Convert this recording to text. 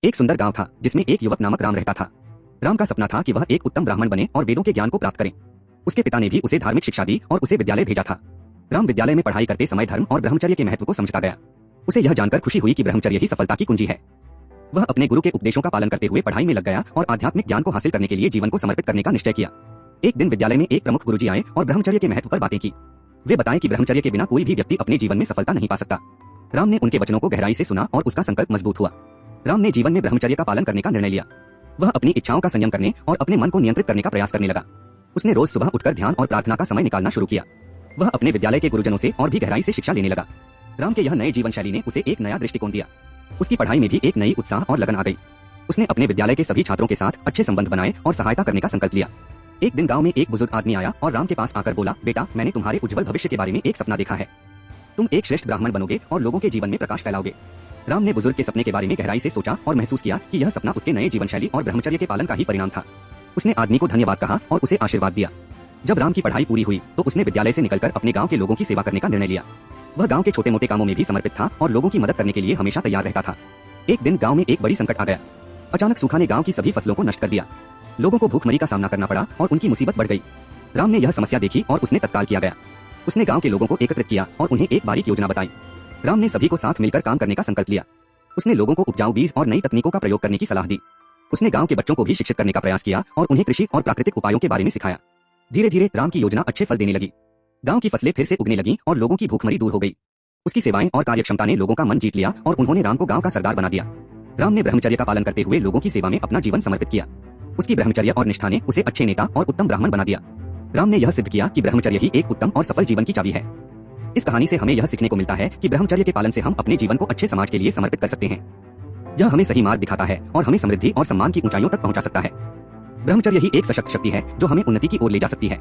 एक सुंदर गांव था जिसमें एक युवक नामक राम रहता था। राम का सपना था कि वह एक उत्तम ब्राह्मण बने और वेदों के ज्ञान को प्राप्त करे। उसके पिता ने भी उसे धार्मिक शिक्षा दी और उसे विद्यालय भेजा था। राम विद्यालय में पढ़ाई करते समय धर्म और ब्रह्मचर्य के महत्व को समझता गया। उसे यह जानकर खुशी हुई कि ब्रह्मचर्य ही सफलता की कुंजी है। वह अपने गुरु के उपदेशों का पालन करते हुए पढ़ाई में लग गया और आध्यात्मिक ज्ञान को हासिल करने के लिए जीवन को समर्पित करने का निश्चय किया। एक दिन विद्यालय में एक प्रमुख गुरुजी आए और ब्रह्मचर्य के महत्व पर बातें की। वे बताएं कि ब्रह्मचर्य के बिना कोई भी व्यक्ति अपने जीवन में सफलता नहीं पा सकता। राम ने उनके वचनों को गहराई से सुना और उसका संकल्प मजबूत हुआ। राम ने जीवन में ब्रह्मचर्य का पालन करने का निर्णय लिया। वह अपनी इच्छाओं का संयम करने और अपने मन को नियंत्रित करने का प्रयास करने लगा। उसने रोज सुबह उठकर ध्यान और प्रार्थना का समय निकालना शुरू किया। वह अपने विद्यालय के गुरुजनों से और भी गहराई से शिक्षा लेने लगा। राम के यह नए जीवन शैली ने उसे एक नया दृष्टिकोण दिया। उसकी पढ़ाई में भी एक नई उत्साह और लगन आ गई। उसने अपने विद्यालय के सभी छात्रों के साथ अच्छे संबंध बनाए और सहायता करने का संकल्प लिया। एक दिन गांव में एक बुजुर्ग आदमी आया और राम के पास आकर बोला, बेटा, मैंने तुम्हारे उज्जवल भविष्य के बारे में एक सपना देखा है। तुम एक श्रेष्ठ ब्राह्मण बनोगे और लोगों के जीवन में प्रकाश फैलाओगे। राम ने बुजुर्ग के सपने के बारे में गहराई से सोचा और महसूस किया कि यह सपना उसके नए जीवन शैली और ब्रह्मचर्य के पालन का ही परिणाम था। उसने आदमी को धन्यवाद कहा और उसे आशीर्वाद दिया। जब राम की पढ़ाई पूरी हुई तो उसने विद्यालय से निकलकर अपने गांव के लोगों की सेवा करने का निर्णय लिया। वह गांव के छोटे मोटे कामों में भी समर्पित था और लोगों की मदद करने के लिए हमेशा तैयार रहता था। एक दिन गांव में एक बड़ी संकट आ गया। अचानक सूखा ने गांव की सभी फसलों को नष्ट कर दिया। लोगों को भूखमरी का सामना करना पड़ा और उनकी मुसीबत बढ़ गई। राम ने यह समस्या देखी और उसने तत्काल किया गया। उसने गांव के लोगों को एकत्रित किया और उन्हें एक बारीक योजना बताई। राम ने सभी को साथ मिलकर काम करने का संकल्प लिया। उसने लोगों को उपजाऊ बीज और नई तकनीकों का प्रयोग करने की सलाह दी। उसने गांव के बच्चों को भी शिक्षित करने का प्रयास किया और उन्हें कृषि और प्राकृतिक उपायों के बारे में सिखाया। धीरे धीरे राम की योजना अच्छे फल देने लगी। गांव की फसलें फिर से उगने लगीं और लोगों की भूखमरी दूर हो गई। उसकी सेवाएं और कार्यक्षमता ने लोगों का मन जीत लिया और उन्होंने राम को गांव का सरदार बना दिया। राम ने ब्रह्मचर्य का पालन करते हुए लोगों की सेवा में अपना जीवन समर्पित किया। उसकी ब्रह्मचर्य और निष्ठा ने उसे अच्छे नेता और उत्तम ब्राह्मण बना दिया। राम ने यह सिद्ध किया कि ब्रह्मचर्य ही एक उत्तम और सफल जीवन की चाबी है। इस कहानी से हमें यह सीखने को मिलता है कि ब्रह्मचर्य के पालन से हम अपने जीवन को अच्छे समाज के लिए समर्पित कर सकते हैं। यह हमें सही मार्ग दिखाता है और हमें समृद्धि और सम्मान की ऊंचाइयों तक पहुंचा सकता है। ब्रह्मचर्य ही एक सशक्त शक्ति है जो हमें उन्नति की ओर ले जा सकती है।